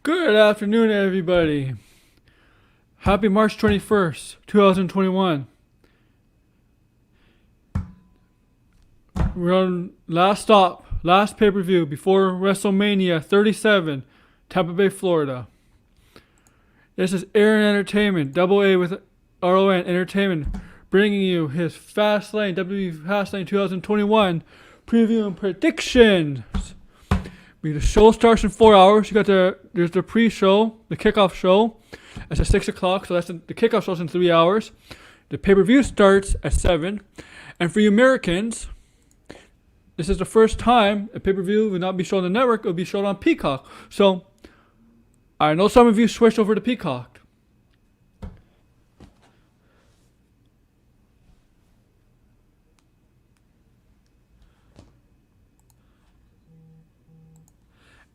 Good afternoon, everybody. Happy March 21st, 2021. We're on last stop, last pay-per-view before WrestleMania 37, Tampa Bay, Florida. This is Aaron Entertainment, double A with RON Entertainment, bringing you his Fastlane, WWE Fastlane 2021 preview and predictions. The show starts in 4 hours. There's the pre-show, the kickoff show. It's at 6 o'clock, so the kickoff show's in 3 hours. The pay-per-view starts at 7. And for you Americans, this is the first time a pay-per-view will not be shown on the network. It will be shown on Peacock. So I know some of you switched over to Peacock.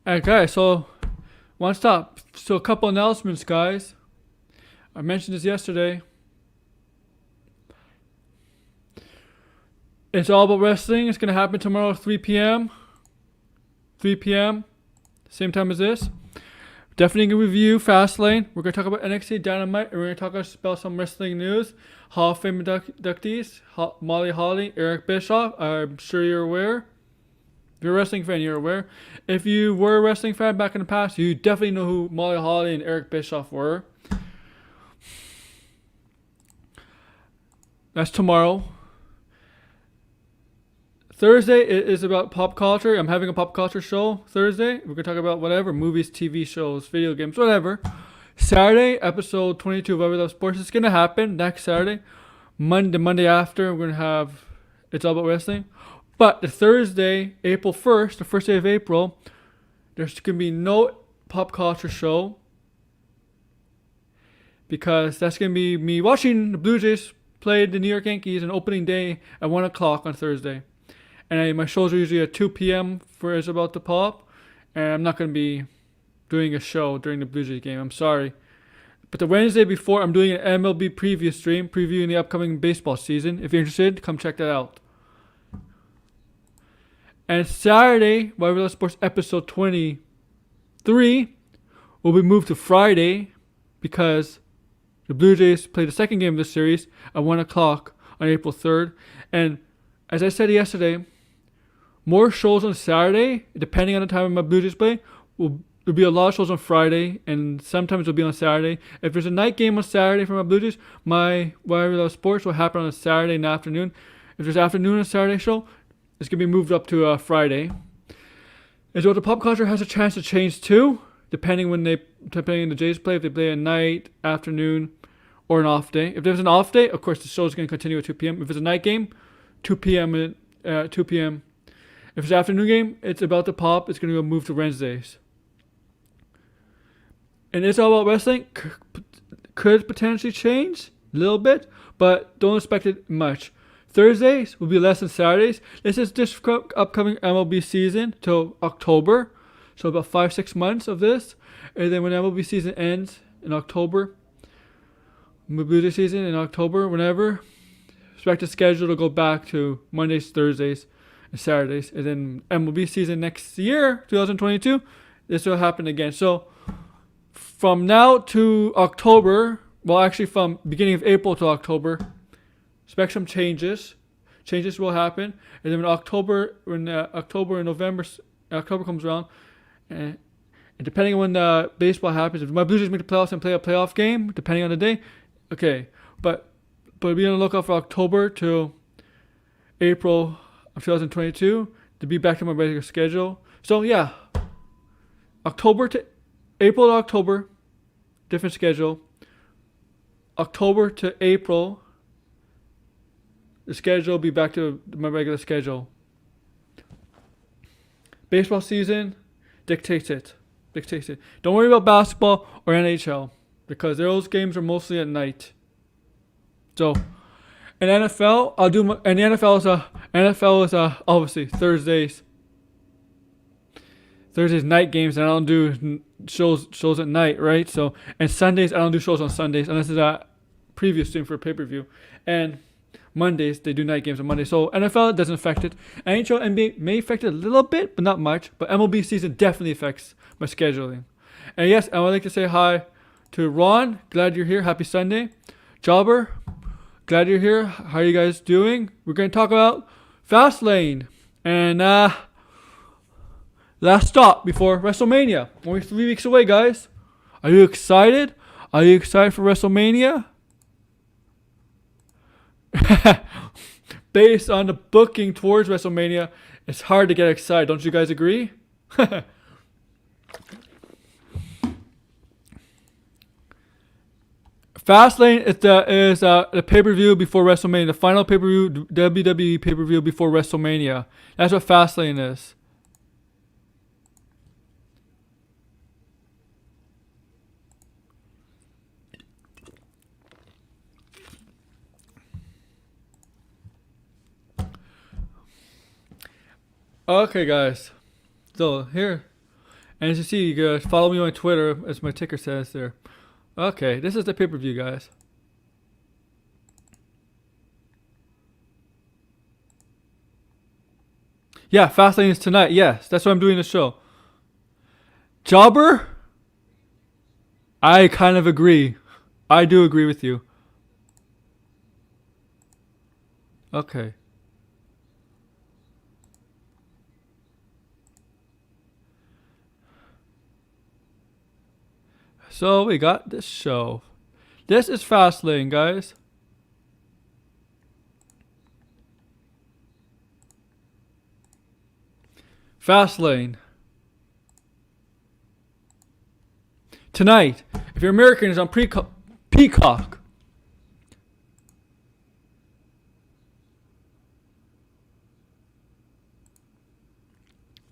Okay, so one stop. So a couple announcements, guys. I mentioned this yesterday. It's all about wrestling. It's going to happen tomorrow at 3 p.m. 3 p.m. Same time as this. Definitely going to review Fastlane. We're going to talk about NXT Dynamite. And we're going to talk about some wrestling news. Hall of Fame inductees. Molly Holly, Eric Bischoff. I'm sure you're aware. If you're a wrestling fan, you're aware. If you were a wrestling fan back in the past, you definitely know who Molly Holly and Eric Bischoff were. That's tomorrow. Thursday is about pop culture. I'm having a pop culture show Thursday. We're going to talk about whatever, movies, TV shows, video games, whatever. Saturday, episode 22 of Wwef Sports is going to happen next Saturday. Monday after, we're going to have It's All About Wrestling. But the Thursday, April 1st, the first day of April, there's going to be no pop culture show because that's going to be me watching the Blue Jays play the New York Yankees on opening day at 1 o'clock on Thursday. And my shows are usually at 2 p.m. for It's About to Pop. And I'm not going to be doing a show during the Blue Jays game. I'm sorry. But the Wednesday before, I'm doing an MLB preview stream, previewing the upcoming baseball season. If you're interested, come check that out. And Saturday, Wwef Sports episode 23 will be moved to Friday because the Blue Jays play the second game of this series at 1 o'clock on April 3rd. And as I said yesterday, more shows on Saturday, depending on the time my Blue Jays play. There'll be a lot of shows on Friday, and sometimes it'll be on Saturday. If there's a night game on Saturday for my Blue Jays, my Wwef Sports will happen on a Saturday in the afternoon. If there's afternoon on Saturday show, it's going to be moved up to Friday. And so the pop culture has a chance to change too, depending on the Jays play. If they play at night, afternoon, or an off day. If there's an off day, of course the show is going to continue at 2 p.m. If it's a night game, 2 p.m. 2 p.m. If it's an afternoon game, it's about to pop. It's going to go move to Wednesdays. And It's All About Wrestling could potentially change a little bit, but don't expect it much. Thursdays will be less than Saturdays. This is this upcoming MLB season till October. So about 5-6 months of this. And then when MLB season ends in October, Blue Jays season in October, whenever, expect the schedule to go back to Mondays, Thursdays, and Saturdays. And then MLB season next year, 2022, this will happen again. So from now to October, well actually from beginning of April to October, expect some changes. Changes will happen. And then when October and November, October comes around, and depending on when baseball happens, if my Blue Jays make the playoffs and play a playoff game, depending on the day, okay. But be on the lookout for October to April of 2022 to be back to my regular schedule. So yeah, April to October, different schedule. October to April, the schedule will be back to my regular schedule. Baseball season dictates it. Don't worry about basketball or NHL because those games are mostly at night. So, in NFL, NFL is obviously Thursdays night games, and I don't do shows at night, right? So, and Sundays I don't do shows on Sundays unless it's a previous stream for a pay-per-view. And Mondays, they do night games on Monday. So NFL doesn't affect it. NHL, NBA may affect it a little bit, but not much. But MLB season definitely affects my scheduling. And yes, I would like to say hi to Ron. Glad you're here. Happy Sunday. Jobber, glad you're here. How are you guys doing? We're going to talk about Fastlane. And last stop before WrestleMania. Only 3 weeks away, guys. Are you excited? Are you excited for WrestleMania? Based on the booking towards WrestleMania, it's hard to get excited. Don't you guys agree? Fastlane is the pay-per-view before WrestleMania. The final pay-per-view, WWE pay-per-view before WrestleMania. That's what Fastlane is. Okay, guys. So, here. And as you see, you guys follow me on Twitter, as my ticker says there. Okay, this is the pay-per-view, guys. Yeah, Fastlane is tonight. Yes, that's why I'm doing the show. Jobber? I kind of agree. I do agree with you. Okay. So we got this show. This is Fastlane, guys. Fastlane. Tonight, if you're American, it's on Peacock.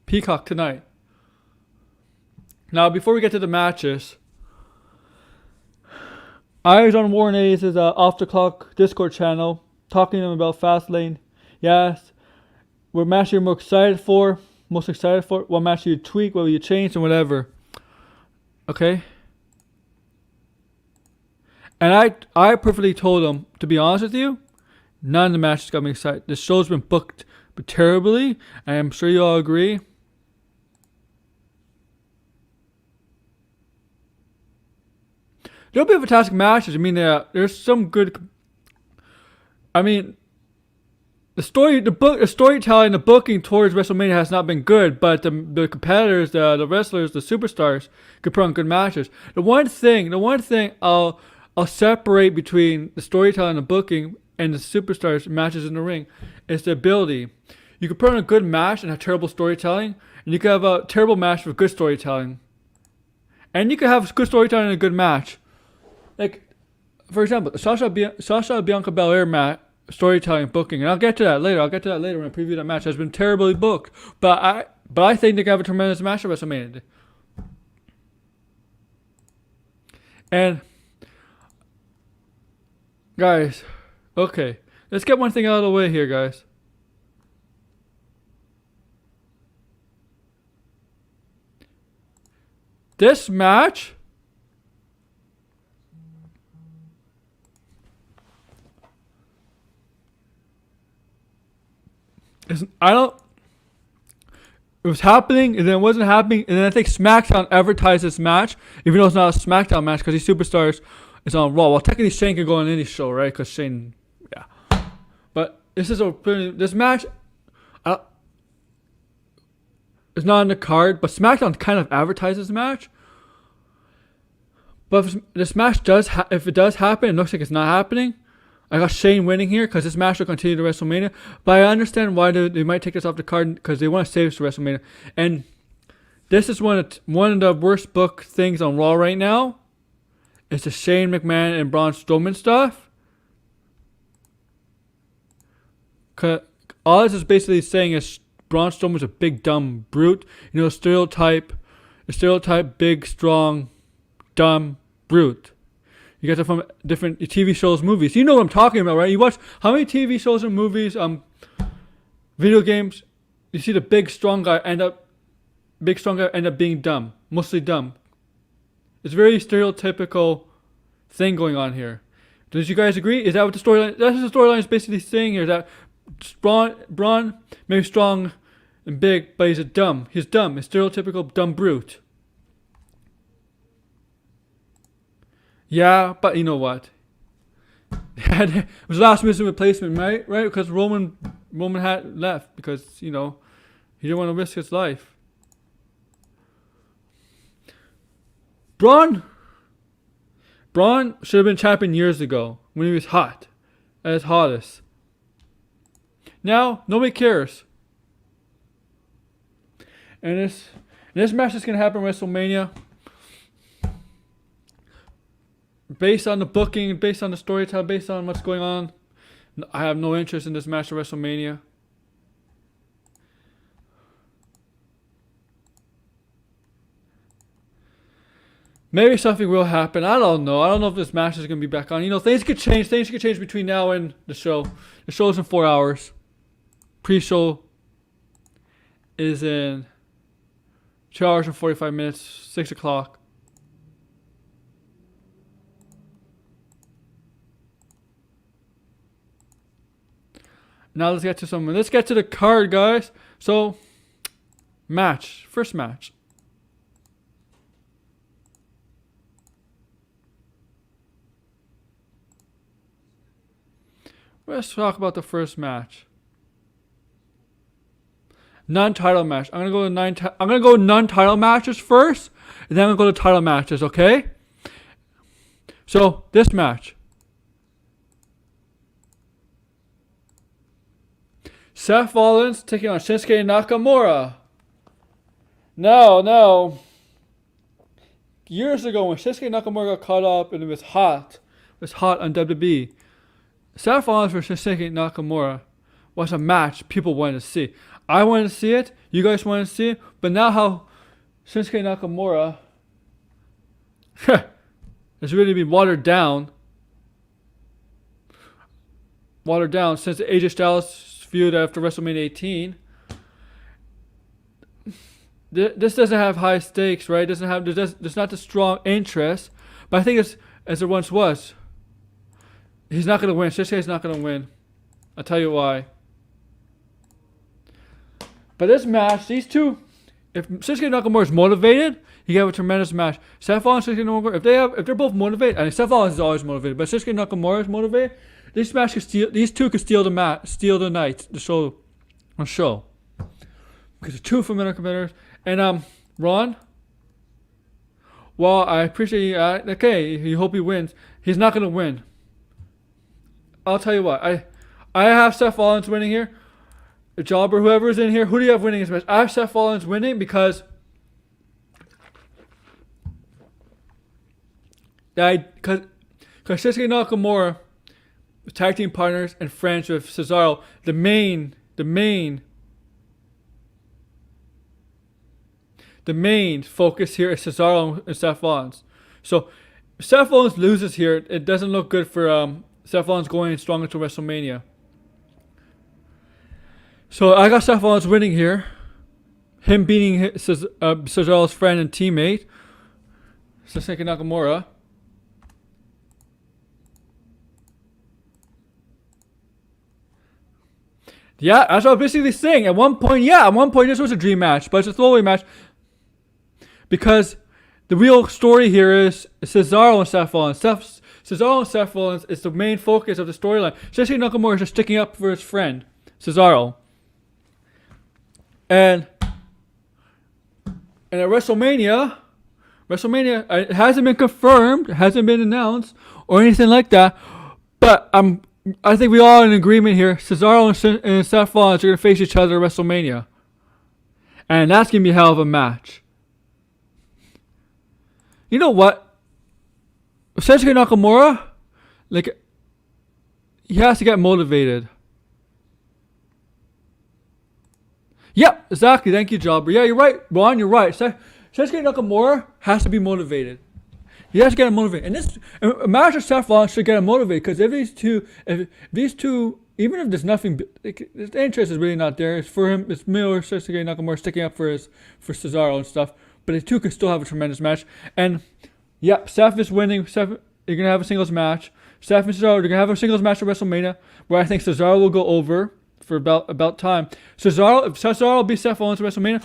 Peacock tonight. Now, before we get to the matches, I was on Warren A's Off the Clock Discord channel talking to him about Fastlane. Yes, what match you're most excited for, what match you tweak, what you change, and whatever. Okay? And I perfectly told him, to be honest with you, none of the matches got me excited. The show's been booked terribly, and I'm sure you all agree. There'll be fantastic matches. I mean, there's some good. I mean, the storytelling, the booking towards WrestleMania has not been good, but the competitors, the wrestlers, the superstars could put on good matches. The one thing I'll separate between the storytelling and the booking and the superstars matches in the ring is the ability. You could put on a good match and have terrible storytelling, and you could have a terrible match with good storytelling, and you could have good storytelling and a good match. Like, for example, Sasha Bianca Belair match, storytelling, booking, and I'll get to that later. When I preview that match. Has been terribly booked, but I think they can have a tremendous match at WrestleMania. And guys, okay, let's get one thing out of the way here, guys. This match it was happening, and then it wasn't happening, and then I think SmackDown advertised this match, even though it's not a SmackDown match, because these superstars is on Raw. Well, technically Shane could go on any show, right? Because Shane, yeah. But this match, it's not on the card, but SmackDown kind of advertises the match. But if this match if it does happen, it looks like it's not happening. I got Shane winning here because this match will continue to WrestleMania. But I understand why they might take this off the card because they want to save this to WrestleMania. And this is one of the worst book things on Raw right now. It's the Shane McMahon and Braun Strowman stuff. All this is basically saying is Braun Strowman's a big dumb brute. You know, stereotype, big, strong, dumb brute. You get that from different TV shows, movies. You know what I'm talking about, right? You watch how many TV shows and movies, video games. You see the big strong guy end up being dumb, mostly dumb. It's a very stereotypical thing going on here. Does you guys agree? Is that what the storyline? That's what the storyline is basically saying here. That Braun maybe strong and big, but he's dumb. He's dumb. He's stereotypical dumb brute. Yeah, but you know what? It was last missing replacement, right? Right, because Roman had left because he didn't want to risk his life. Braun should have been champion years ago when he was hot, at his hottest. Now nobody cares. And this match is gonna happen at WrestleMania. Based on the booking, based on the storytelling, based on what's going on, I have no interest in this match at WrestleMania. Maybe something will happen. I don't know. I don't know if this match is going to be back on. Things could change. Things could change between now and the show. The show's in 4 hours. Pre-show is in 2 hours and 45 minutes. 6 o'clock. Now let's get to the card, guys. So, first match. Let's talk about the first match. Non-title match. I'm gonna go non-title matches first, and then I'm gonna go to title matches. Okay. So this match. Seth Rollins taking on Shinsuke Nakamura. No. Years ago, when Shinsuke Nakamura got caught up and it was hot on WWE. Seth Rollins versus Shinsuke Nakamura was a match people wanted to see. I wanted to see it. You guys wanted to see it. But now how Shinsuke Nakamura has really been watered down since the AJ Styles feud after WrestleMania 18. This doesn't have high stakes, right? There's not the strong interest. But I think it's as there once was. He's not going to win. Shinsuke's not going to win. I'll tell you why. But this match, these two, if Shinsuke Nakamura is motivated, he can have a tremendous match. Seth Rollins and Shinsuke Nakamura, if they're both motivated, and Seth Rollins is always motivated, but Shinsuke Nakamura is motivated, these two could steal the night, the show. Because they're two formidable competitors. And Ron, well, I appreciate you. Okay, you hope he wins. He's not going to win. I'll tell you what. I have Seth Rollins winning here. Jobber, whoever's in here, who do you have winning this match? I have Seth Rollins winning because Shinsuke Nakamura, tag team partners and friends with Cesaro. The main focus here is Cesaro and Seth Rollins. So if Seth Rollins loses here, it doesn't look good for Seth Rollins going strong into WrestleMania. So I got Seth Rollins winning here. Him beating Cesaro's friend and teammate, Shinsuke Nakamura. Yeah, that's what I'm basically saying. At one point this was a dream match, but it's a throwaway match. Because the real story here is Cesaro and Seth Rollins. Cesaro and Seth Rollins is the main focus of the storyline. Shinsuke Nakamura is just sticking up for his friend, Cesaro. And at WrestleMania, it hasn't been confirmed, it hasn't been announced, or anything like that. But I think we all are in agreement here. Cesaro and Seth Rollins are going to face each other at WrestleMania. And that's going to be a hell of a match. You know what? Shinsuke Nakamura, he has to get motivated. Yep, exactly. Thank you, Jobber. Yeah, you're right, Ron. You're right. Shinsuke Nakamura has to be motivated. He has to get him motivated. And a match of Seth Rollins should get him motivated, because if these two, even if there's nothing, his interest is really not there. It's for him. It's Miller, Shinsuke Nakamura sticking up for Cesaro and stuff. But the two can still have a tremendous match. And yep, Seth is winning. You're gonna have a singles match. Seth and Cesaro, they're gonna have a singles match at WrestleMania, where I think Cesaro will go over for about time. If Cesaro beats Seth Rollins at WrestleMania,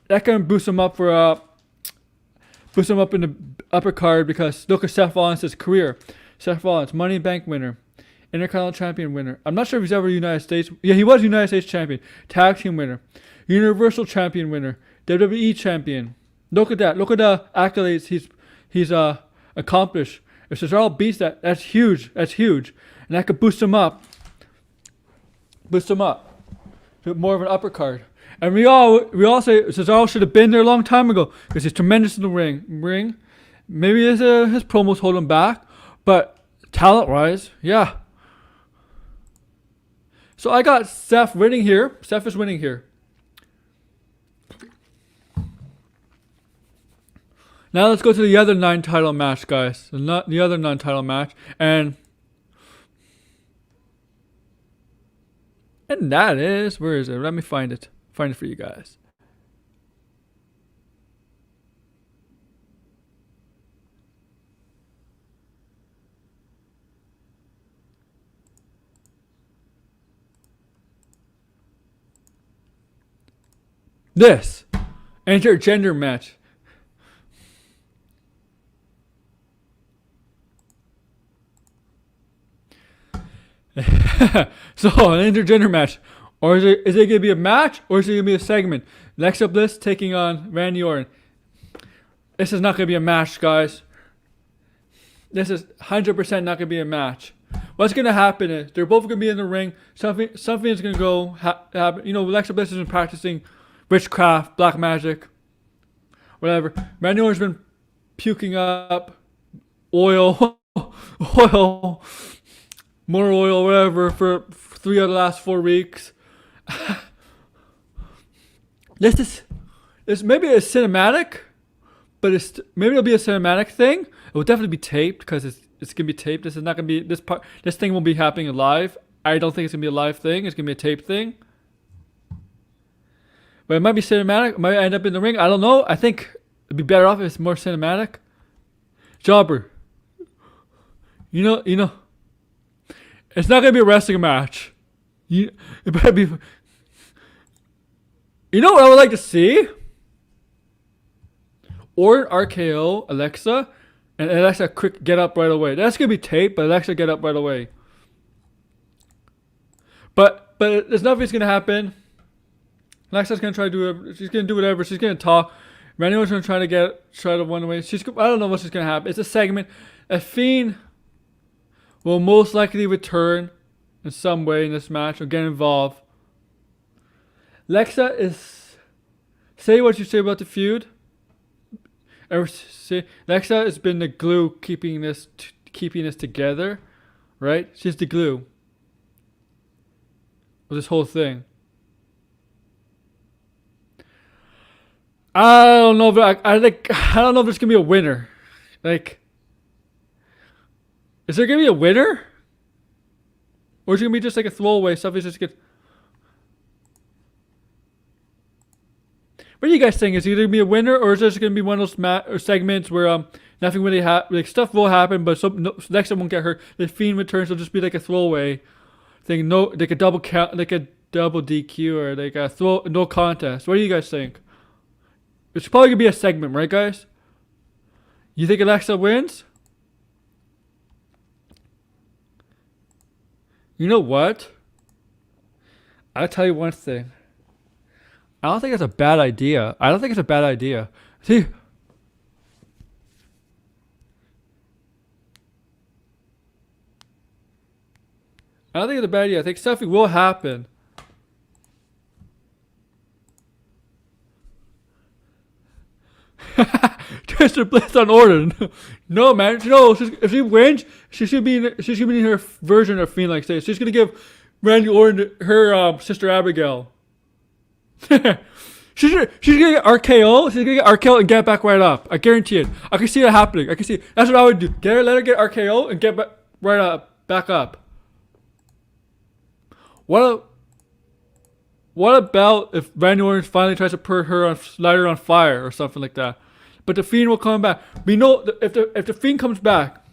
that can boost him up for Boost him up in the upper card because look at Seth Rollins' career. Seth Rollins, Money in Bank winner, Intercontinental Champion winner. I'm not sure if he's ever United States. Yeah, he was United States Champion, Tag Team winner, Universal Champion winner, WWE Champion. Look at that. Look at the accolades he's accomplished. If Cesaro beats that, that's huge. That's huge, and that could boost him up. Boost him up to more of an upper card. And we all say Cesaro should have been there a long time ago because he's tremendous in the ring. Maybe his promos hold him back, but talent-wise, yeah. So I got Seth winning here. Seth is winning here. Now let's go to the other 9-title match, guys. The other 9-title match, and that is, where is it? Let me find it. Find it for you guys. This intergender match. So an intergender match. Or is it going to be a match, or is it going to be a segment? Alexa Bliss taking on Randy Orton. This is not going to be a match, guys. This is 100% not going to be a match. What's going to happen is they're both going to be in the ring. Something is going to go happen. You know, Alexa Bliss has been practicing witchcraft, black magic, whatever. Randy Orton's been puking up oil, more oil, whatever, for 3 of the last 4 weeks. This maybe a cinematic, but maybe it'll be a cinematic thing. It will definitely be taped because it's gonna be taped. This is not gonna be this thing won't be happening live. I don't think it's gonna be a live thing. It's gonna be a taped thing. But it might be cinematic. It might end up in the ring. I don't know. I think it'd be better off if it's more cinematic. Jobber. You know. It's not gonna be a wrestling match. It better be. You know what I would like to see? Orton RKO Alexa, and Alexa quick get up right away. That's gonna be taped, but Alexa get up right away. But there's nothing's gonna happen. Alexa's gonna try to do it. She's gonna do whatever. She's gonna talk. Randy Orton's gonna try to run away. I don't know what's gonna happen. It's a segment. A Fiend will most likely return in some way in this match or get involved. Alexa is, say what you say about the feud. Alexa has been the glue keeping this together, right? She's the glue of this whole thing. I don't know if I don't know if there's gonna be a winner. Like, is there gonna be a winner? Or is it gonna be just like a throwaway? Something's just get. What do you guys think? Is it gonna be a winner, or is this gonna be one of those segments where nothing really like stuff will happen, but next one won't get hurt. The Fiend returns will just be like a throwaway thing. No, like a double count, like a double DQ, or like a no contest. What do you guys think? It's probably gonna be a segment, right, guys? You think Alexa wins? You know what? I'll tell you one thing. I don't think it's a bad idea. See, I don't think it's a bad idea. I think something will happen. Tristan Bliss on Orton. No, man. No, if she wins, she should be in her version of Fiend like stage. She's gonna give Randy Orton her sister Abigail. she's gonna get RKO. She's gonna get RKO and get back right up. I guarantee it. I can see it happening. I can see it. That's what I would do. Let her get RKO and get back up. What about if Randy Orton finally tries to light her on fire or something like that? But the Fiend will come back. We know if the Fiend comes back,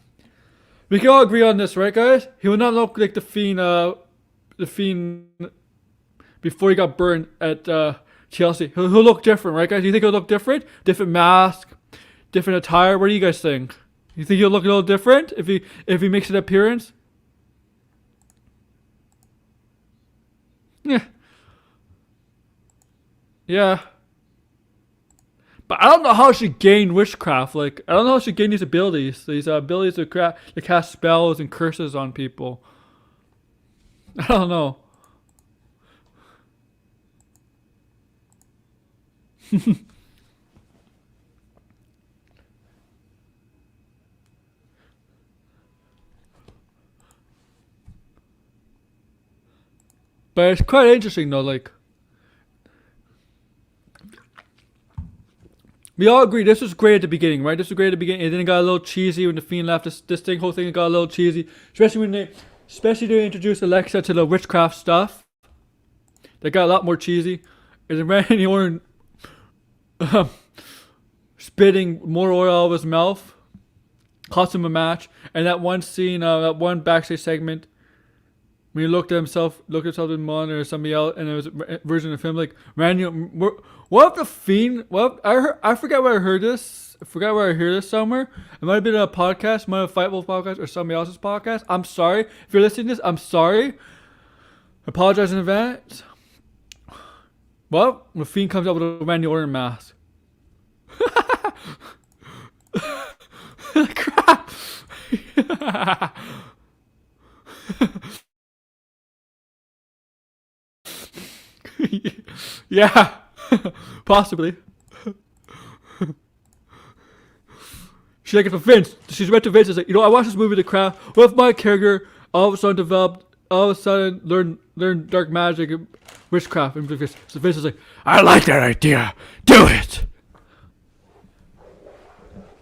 we can all agree on this, right, guys? He will not look like the Fiend before he got burned at Chelsea. He'll look different, right, guys? Do you think he'll look different? Different mask, different attire. What do you guys think? You think he'll look a little different if he makes an appearance? Yeah. Yeah. But I don't know how she gained witchcraft. Like, I don't know how she gained these abilities. These abilities to cast spells and curses on people. I don't know. But it's quite interesting though. Like, we all agree this was great at the beginning, right? This was great at the beginning, and then it got a little cheesy when the Fiend left. This whole thing got a little cheesy, especially they introduced Alexa to the witchcraft stuff. They got a lot more cheesy. And then Randy Orton spitting more oil out of his mouth cost him a match. And that one scene, that one backstage segment, when he looked at himself in the monitor or somebody else, and it was a version of him like Randy. What if the Fiend? What if, I forget where I heard this. I forgot where I heard this somewhere. It might have been a podcast, might have a Fightful podcast or somebody else's podcast. I'm sorry if you're listening to this. I'm sorry. I apologize in advance. Well, the Fiend comes up with a Randy Orton mask. Crap. Yeah, possibly. She like it for Vince. She's went to Vince and said, I watched this movie, The Craft. What if my character all of a sudden learned dark magic and witchcraft? And so Vince is like, I like that idea. Do it.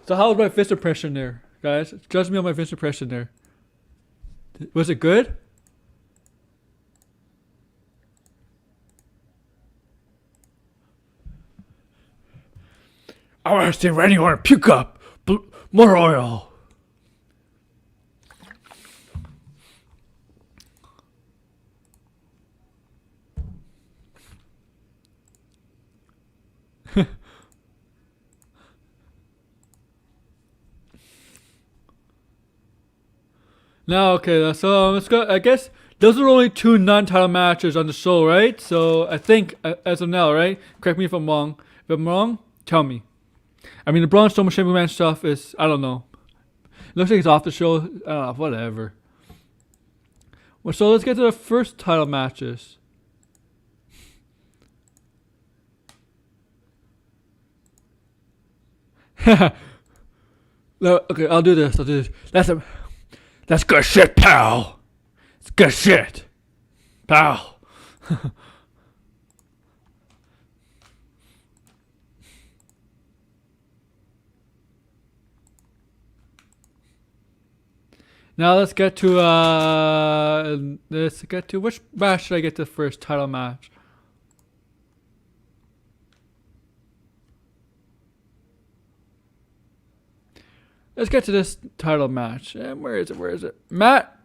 So how was my Vince impression there, guys? Judge me on my Vince impression there. Was it good? I want to see Randy Orton puke up more oil. Now, okay, so let's go. I guess those are only 2 non-title matches on the show, right? So I think as of now, right? Correct me if I'm wrong. If I'm wrong, tell me. I mean, the Braun Strowman Chamber Man stuff is, I don't know. It looks like it's off the show. I don't know, whatever. Well, so let's get to the first title matches. No, okay, I'll do this. That's good shit, pal. It's good shit, pal. Now let's get to which match should I get the first title match? Let's get to this title match. And where is it? Matt?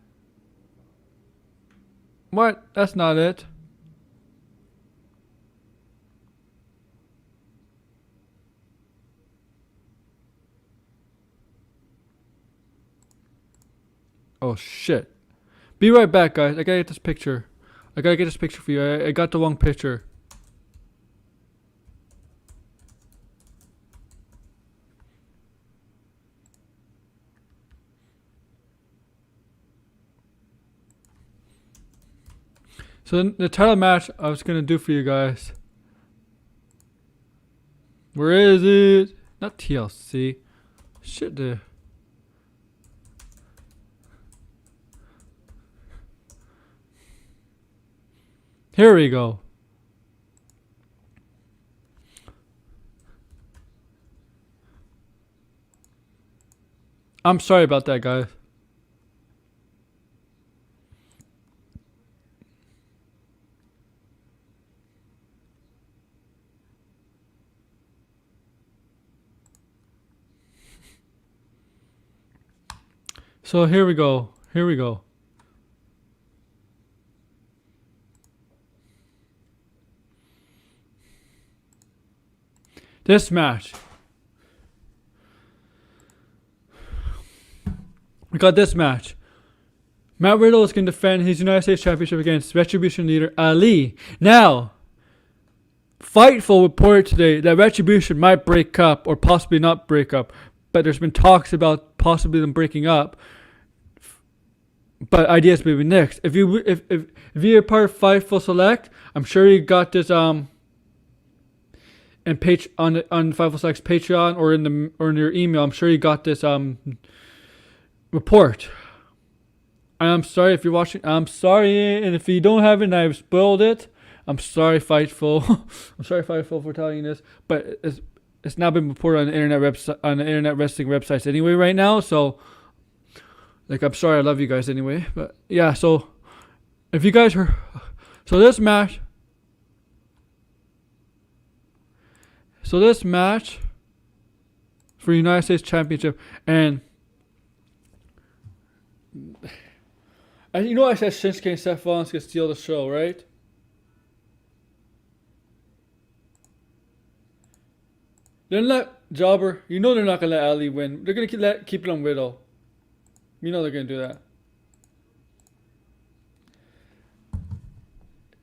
What? That's not it. Oh shit. Be right back, guys. I gotta get this picture. For you. I got the wrong picture. So the title match I was gonna do for you guys. Where is it? Not TLC. Shit, dude. Here we go. I'm sorry about that, guys. So here we go. This match. We got this match. Matt Riddle is going to defend his United States Championship against Retribution leader Ali. Now, Fightful reported today that Retribution might break up or possibly not break up, but there's been talks about possibly them breaking up. But ideas may be next. If you're part of Fightful Select, I'm sure you got this and page on Fightful Select's Patreon or in your email. I'm sure you got this report. I'm sorry if you're watching. I'm sorry, and if you don't have it and I've spoiled it, I'm sorry, Fightful. I'm sorry, Fightful, for telling you this, but it's now been reported on the internet wrestling websites anyway right now. So, like, I'm sorry, I love you guys anyway. But yeah, so if you guys heard, so this match for United States Championship, and you know I said Shinsuke and Seth Rollins could steal the show, right? They're not Jobber. You know they're not gonna let Ali win. They're gonna keep it on Riddle. You know they're gonna do that.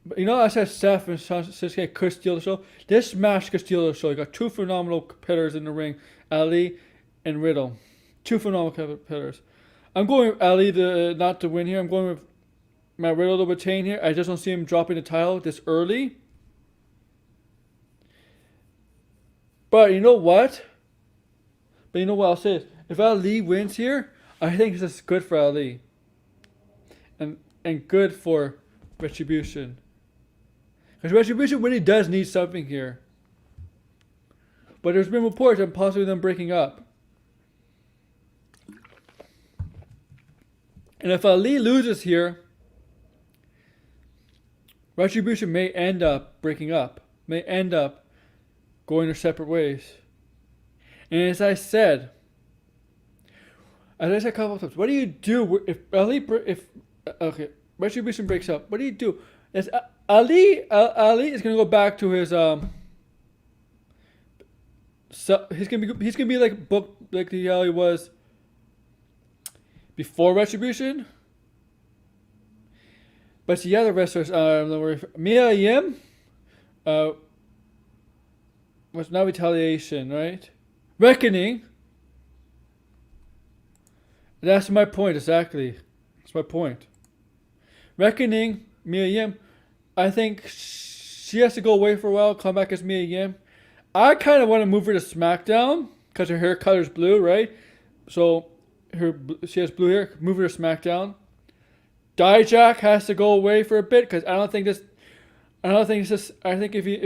But you know I said Seth and Shinsuke could steal the show. This match could steal the show. You got two phenomenal competitors in the ring, Ali and Riddle. Two phenomenal competitors. I'm going with Ali not to win here. I'm going with Matt Riddle to retain here. I just don't see him dropping the title this early. But you know what? I'll say this. If Ali wins here, I think this is good for Ali. And good for Retribution. Because Retribution really does need something here. But there's been reports of possibly them breaking up. And if Ali loses here, Retribution may end up breaking up. May end up going their separate ways. And as I said a couple of times, what do you do if Retribution breaks up? What do you do? Ali is gonna go back to his so he's gonna be like booked like how he was before Retribution. But the other wrestlers, Mia Yim, was now Retaliation, right? Reckoning. That's my point, exactly. That's my point. Reckoning, Mia Yim, I think she has to go away for a while, come back as Mia Yim. I kind of want to move her to SmackDown, because her hair color is blue, right? So, she has blue hair, move her to SmackDown. Dijak has to go away for a bit, because I think if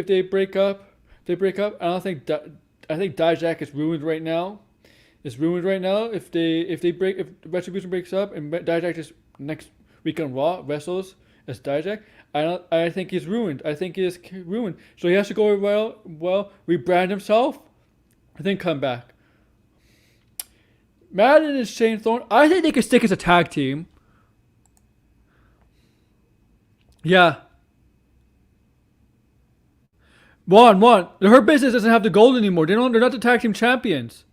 they break up, I think Dijak is ruined right now. If Retribution breaks up and Dijak just next week on Raw wrestles as Dijak, I think he's ruined. I think he is ruined. So he has to go rebrand himself, and then come back. Madden and Shane Thorne, I think they could stick as a tag team. Yeah. One. Her business doesn't have the gold anymore. They're not the tag team champions.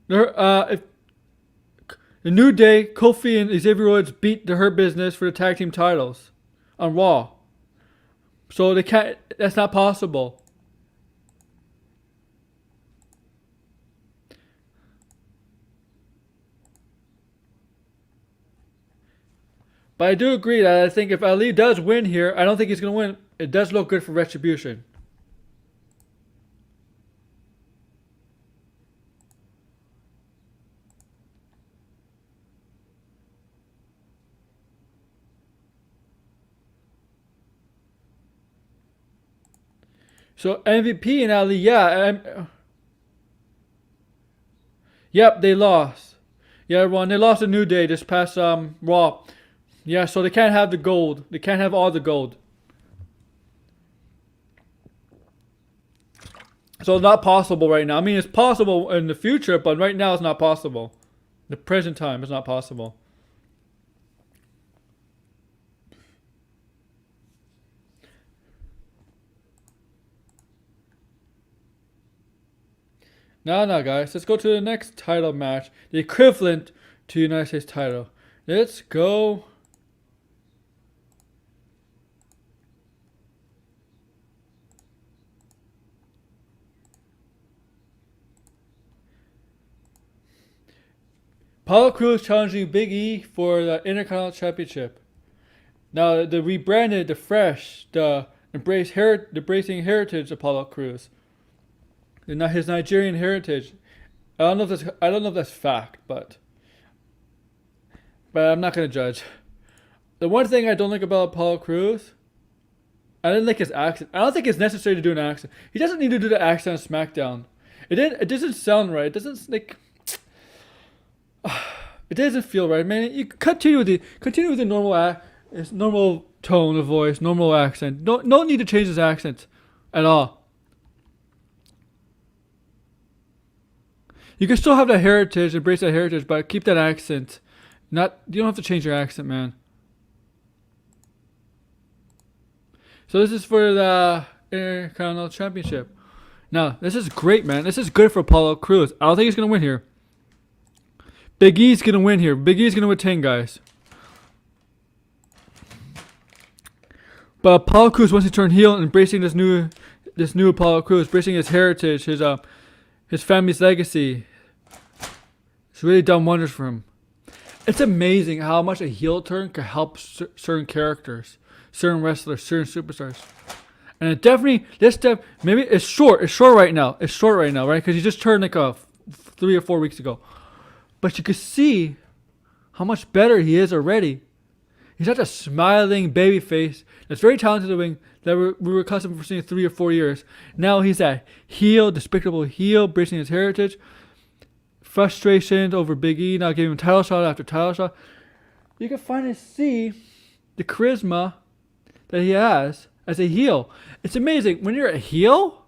If the New Day, Kofi and Xavier Woods beat the Hurt Business for the tag team titles on Raw. So they can't. That's not possible. But I do agree that I think if Ali does win here, I don't think he's going to win. It does look good for Retribution. So MVP and Ali, yeah. Yep, they lost. Yeah, Ron, they lost a New Day this past Raw. Yeah, so they can't have the gold. They can't have all the gold. So it's not possible right now. I mean, it's possible in the future, but right now it's not possible. The present time is not possible. No, guys. Let's go to the next title match. The equivalent to United States title. Let's go. Apollo Crews challenging Big E for the Intercontinental Championship. Now the rebranded, the fresh, the embracing heritage Apollo Crews. His Nigerian heritage. I don't know if that's fact, but I'm not gonna judge. The one thing I don't like about Apollo Crews, I didn't like his accent. I don't think it's necessary to do an accent. He doesn't need to do the accent on SmackDown. It doesn't sound right. It doesn't like. It doesn't feel right, man. You continue with the normal tone of voice, normal accent. No need to change his accent at all. You can still have that heritage, embrace that heritage, but keep that accent. You don't have to change your accent, man. So this is for the Intercontinental Championship. Now, this is great, man. This is good for Apollo Crews. I don't think he's gonna win here. Big E's gonna win here. Big E's gonna retain, guys. But Apollo Crews wants to turn heel, embracing this new Apollo Crews, embracing his heritage, his family's legacy. It's really done wonders for him. It's amazing how much a heel turn can help certain characters, certain wrestlers, certain superstars. And it definitely, maybe it's short. It's short right now. Right? Because he just turned like 3 or 4 weeks ago. But you can see how much better he is already. He's such a smiling baby face that's very talented in the ring that we were accustomed for seeing 3 or 4 years. Now he's that heel, despicable heel, embracing his heritage. Frustrations over Big E, now giving him title shot after title shot. You can finally see the charisma that he has as a heel. It's amazing. When you're a heel,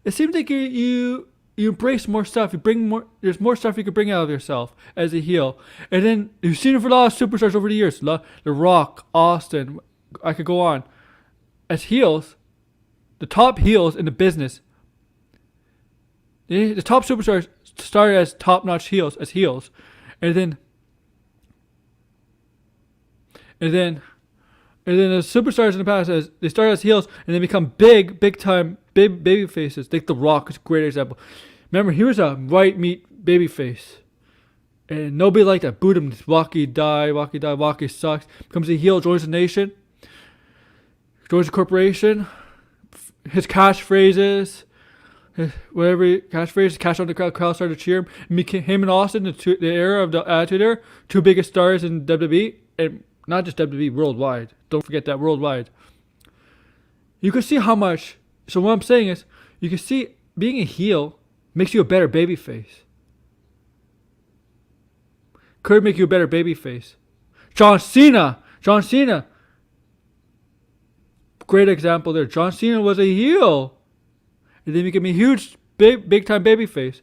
it seems like you embrace more stuff. There's more stuff you can bring out of yourself as a heel. And then you've seen it for a lot of superstars over the years. The Rock, Austin, I could go on. As heels, the top heels in the business, the top superstars started as top-notch heels, and then the superstars in the past, as they start as heels and they become big time baby faces. Like The Rock is a great example. Remember, he was a white meat baby face, and nobody liked that. Booed him. Walkie sucks. Becomes a heel, joins the nation, joins the corporation. His catchphrases. Catch on the crowd started to cheer him. Him and Austin, the era of the Attitude Era, two biggest stars in WWE, and not just WWE, worldwide. Don't forget that, worldwide. You can see how much. So what I'm saying is, you can see being a heel makes you a better babyface. Could make you a better babyface. John Cena. Great example there. John Cena was a heel. And then became a huge, big time babyface.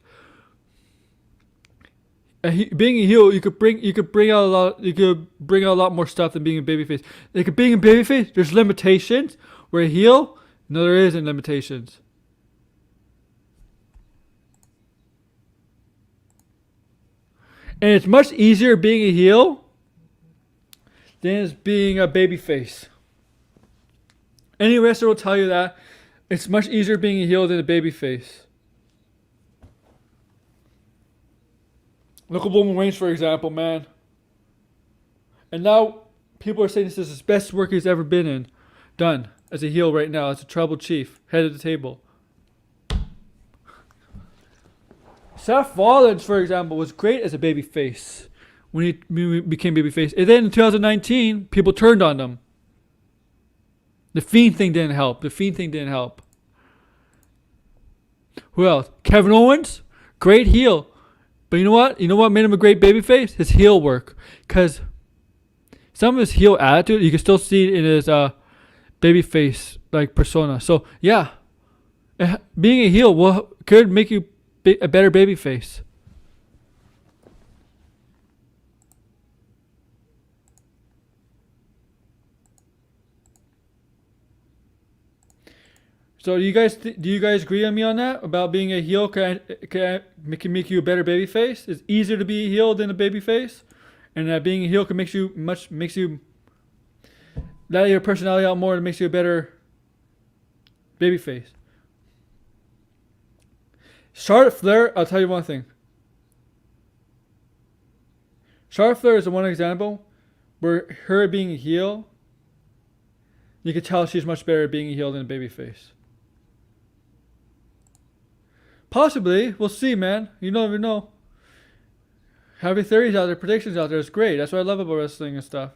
Being a heel, you could bring out a lot more stuff than being a babyface. Like being a babyface, there's limitations. Where a heel, no, there isn't limitations. And it's much easier being a heel than it's being a babyface. Any wrestler will tell you that. It's much easier being a heel than a babyface. Look at Roman Reigns, for example, man. And now people are saying this is his best work he's ever been done as a heel right now, as a tribal chief, head of the table. Seth Rollins, for example, was great as a babyface when he became babyface. And then in 2019, people turned on him. The Fiend thing didn't help. Who else? Kevin Owens, great heel. But you know what? You know what made him a great babyface? His heel work. Because some of his heel attitude, you can still see it in his babyface like persona. So yeah, being a heel could make you a better babyface. So do you guys agree on me on that about being a heel can make you a better babyface? It's easier to be a heel than a babyface, and that being a heel can makes you let your personality out more and makes you a better babyface. Charlotte Flair, I'll tell you one thing. Charlotte Flair is the one example where her being a heel, you can tell she's much better at being a heel than a babyface. Possibly, we'll see, man. You never know. Having theories out there, predictions out there is great. That's what I love about wrestling and stuff.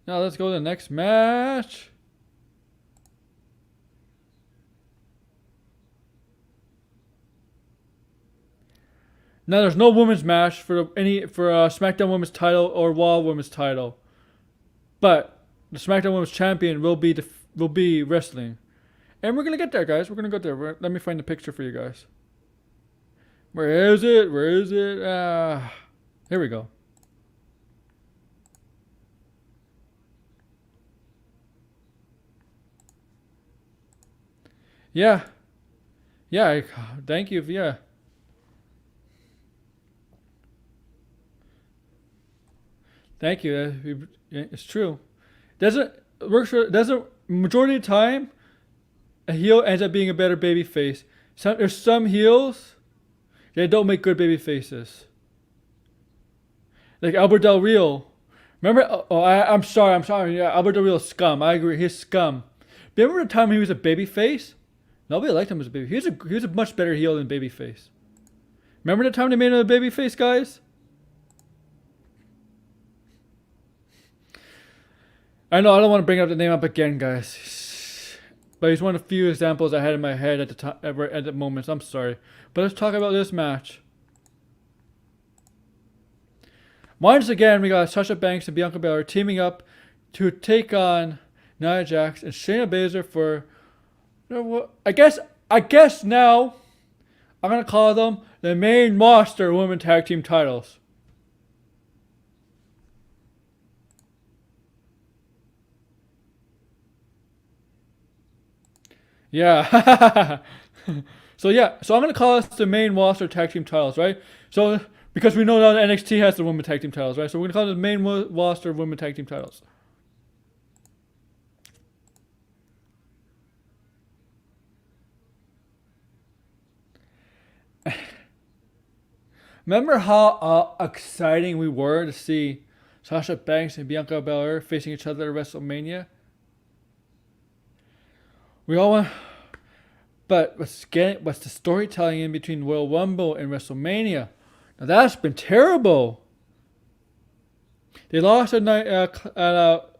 Now let's go to the next match. Now there's no women's match for SmackDown Women's title or Raw Women's title, but the SmackDown Women's Champion will be wrestling, and we're gonna get there, guys. We're gonna go there. Let me find the picture for you guys. Where is it? Where is it? Here we go. Yeah, yeah. Thank you. Yeah. Thank you. It's true. Doesn't works for doesn't majority of the time a heel ends up being a better baby face. There's some heels that don't make good baby faces. Like Albert Del Rio. Remember? Oh, I'm sorry. Yeah, Albert Del Rio is scum. I agree. He's scum. Remember the time he was a baby face? Nobody liked him as a baby. He was a much better heel than baby face. Remember the time they made him a baby face, guys? I know I don't want to bring up the name up again, guys, but he's one of the few examples I had in my head at the time, at the moment. I'm sorry, but let's talk about this match. Once again, we got Sasha Banks and Bianca Belair teaming up to take on Nia Jax and Shayna Baszler for, you know what? I guess now I'm gonna call them the main roster women tag team titles. Yeah. So I'm gonna call us the main roster tag team titles, right? So because we know now that NXT has the women tag team titles, right? So we're gonna call it the main roster women tag team titles. Remember how exciting we were to see Sasha Banks and Bianca Belair facing each other at WrestleMania? We all want, but what's the storytelling in between Royal Rumble and WrestleMania? Now that's been terrible. They lost at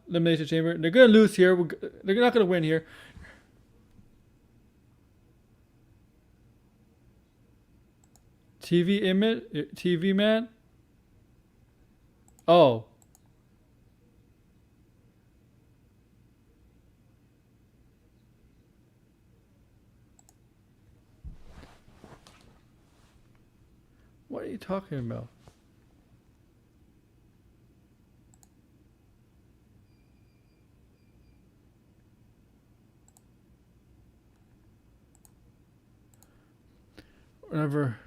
Elimination Chamber. They're gonna lose here. They're not gonna win here. TV man. Oh. What are you talking about? Whatever.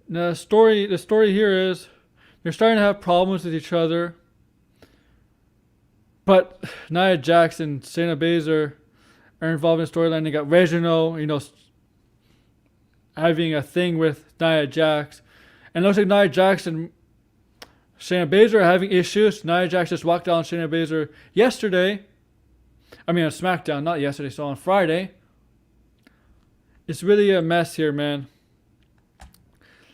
Now the story here is they're starting to have problems with each other. But Nia Jax and Shayna Baszler are involved in the storyline. They got Reginald, having a thing with Nia Jax. And it looks like Nia Jax and Shayna Baszler are having issues. Nia Jax just walked down Shayna Baszler yesterday. I mean on SmackDown, not yesterday, so on Friday. It's really a mess here, man.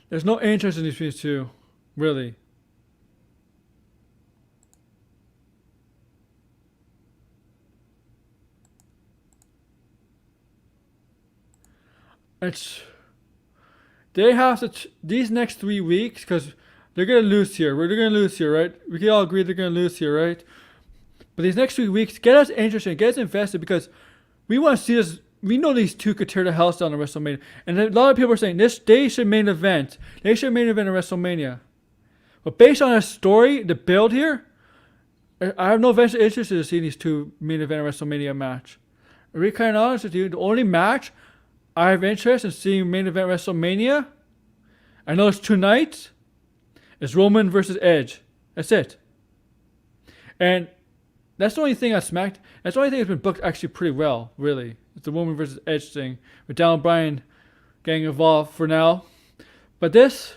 There's no interest in these two, really. They have to these next 3 weeks because they're gonna lose here. They're gonna lose here, right? We can all agree they're gonna lose here, right? But these next 3 weeks, get us interested, get us invested because we want to see this we know these two could tear the house down in WrestleMania. And a lot of people are saying they should main event. They should main event in WrestleMania. But based on a story, the build here, I have no vested interest in seeing these two main event in WrestleMania match. To be kind of honest with you, the only match I have interest in seeing main event WrestleMania, I know it's 2 nights, is Roman versus Edge. That's it. And that's the only thing that's the only thing that's been booked actually pretty well, really. It's the Roman versus Edge thing, with Daniel Bryan getting involved for now. But this,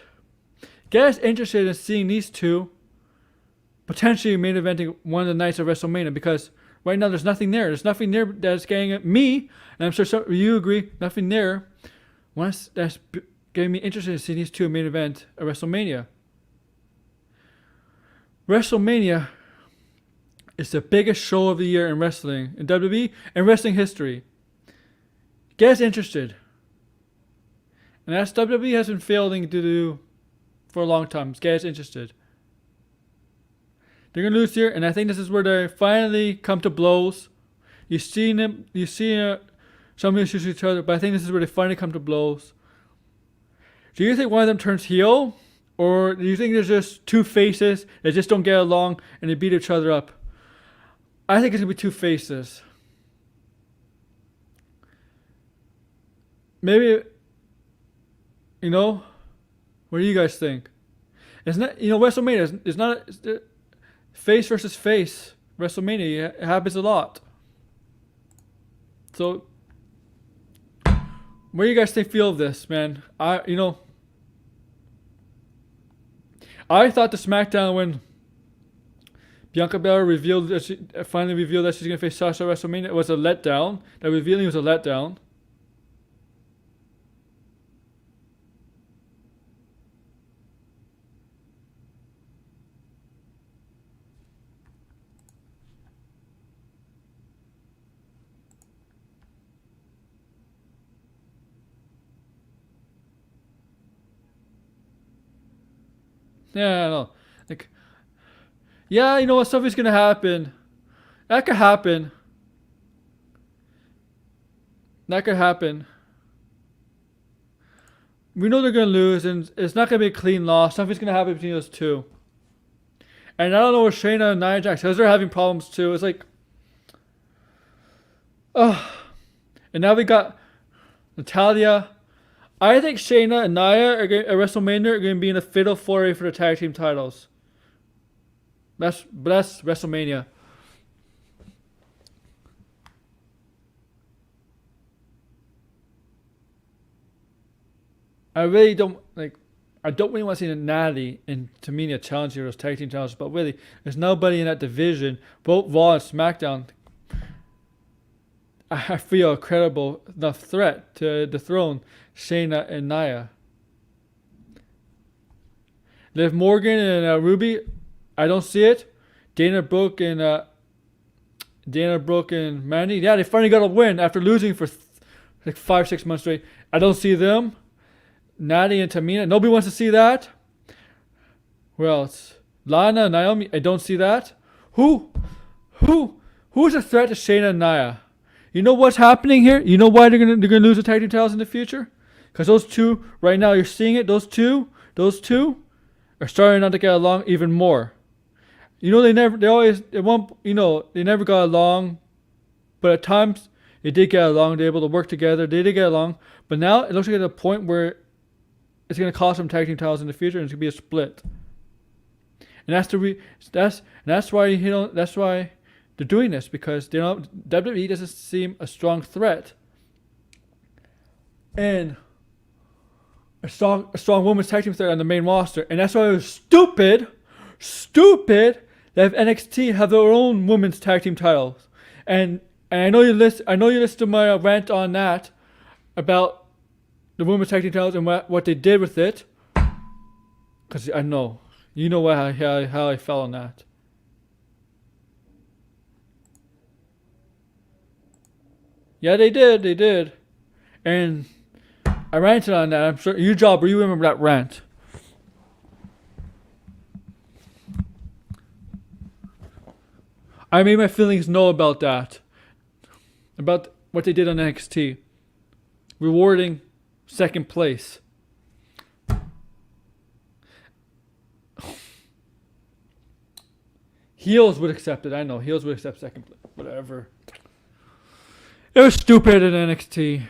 get us interested in seeing these two potentially main eventing one of the nights of WrestleMania, because right now there's nothing there. There's nothing there that's getting at me, and I'm sure some of you agree, nothing there. That's getting me interested in seeing these two main event at WrestleMania. WrestleMania is the biggest show of the year in wrestling, in WWE, and wrestling history. Get us interested. And that's WWE has been failing to do for a long time. Get us interested. They're going to lose here, and I think this is where they finally come to blows. You see some issues with each other, but I think this is where they finally come to blows. Do you think one of them turns heel? Or do you think there's just two faces that just don't get along and they beat each other up? I think it's going to be two faces. Maybe, what do you guys think? It's not, WrestleMania is not face versus face. WrestleMania, it happens a lot. So, what do you guys feel of this, man? I thought the SmackDown when Bianca Belair finally revealed that she's going to face Sasha at WrestleMania, it was a letdown. That revealing was a letdown. Yeah, I know. Something's gonna happen. That could happen. We know they're gonna lose, and it's not gonna be a clean loss. Something's gonna happen between those two. And I don't know where Shayna and Nia Jax, because they're having problems too. It's like, and now we got Natalya. I think Shayna and Nia at WrestleMania are going to be in a fatal four-way for the tag team titles. That's WrestleMania. I don't really want to see Natty and Tamina challenge those tag team titles, but really, there's nobody in that division, both Raw and SmackDown. I feel a credible enough threat to dethrone Shayna and Nia. Liv Morgan and Ruby, I don't see it. Dana Brooke and Mandy, yeah, they finally got a win after losing for 5-6 months straight. I don't see them. Natty and Tamina, nobody wants to see that. Well, it's Lana and Naomi, I don't see that. Who's a threat to Shayna and Nia? You know what's happening here? You know why they're gonna lose the tag team titles in the future? Because those two, right now, you're seeing it. Those two are starting not to get along even more. They never got along, but at times they did get along. They were able to work together. They did get along, but now it looks like at a point where it's gonna cost them tag team titles in the future, and it's gonna be a split. And that's why they're doing this, because WWE doesn't seem a strong threat, and a strong women's tag team threat on the main roster, and that's why it was stupid that NXT have their own women's tag team titles. And I know you listened to my rant on that about the women's tag team titles and what they did with it, because I know how I felt on that. Yeah, they did. And I ranted on that. I'm sure you remember that rant. I made my feelings know about that. what they did on NXT, rewarding second place. Heels would accept it. I know heels would accept second place. Whatever. It was stupid in NXT.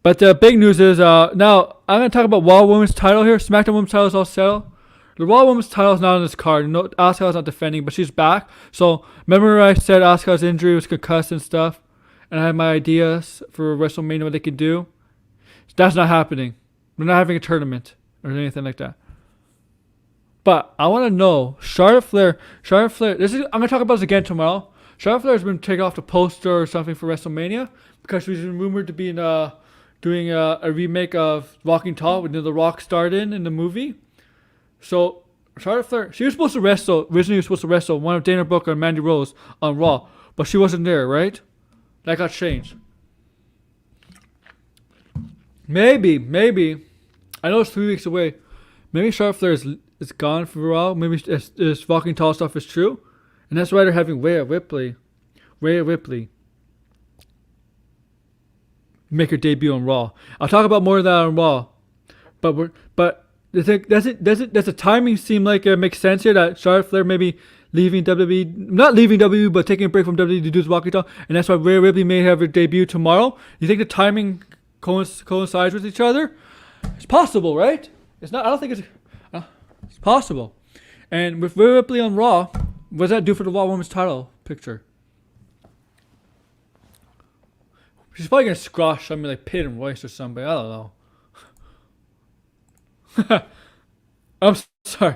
But the big news is now I'm gonna talk about Raw Women's title here. SmackDown Women's title is all settled. The Raw Women's title is not on this card. No, Asuka's not defending, but she's back. So remember I said Asuka's injury was concussed and stuff, and I had my ideas for WrestleMania what they could do. That's not happening. We're not having a tournament or anything like that. But I want to know Charlotte Flair. I'm gonna talk about this again tomorrow. Charlotte Flair has been taken off the poster or something for WrestleMania because she's been rumored to be doing a remake of Walking Tall when The Rock starred in the movie. So Charlotte Flair, she was supposed to wrestle. Originally, was supposed to wrestle one of Dana Brooke and Mandy Rose on Raw, but she wasn't there, right? That got changed. Maybe. I know it's 3 weeks away. Maybe Charlotte Flair is gone for a while. Maybe this Walking Tall stuff is true, and that's why they're having Rhea Ripley make her debut on Raw. I'll talk about more of that on Raw, but does the timing seem like it makes sense here that Charlotte Flair maybe leaving WWE, not leaving WWE, but taking a break from WWE to do this Walking Tall, and that's why Rhea Ripley may have her debut tomorrow? You think the timing coincides with each other? It's possible, right? It's not. I don't think it's possible. And with Rhea Ripley on Raw, what does that do for the Raw Women's title picture? She's probably gonna squash something like Peyton Royce or somebody. I don't know. I'm sorry.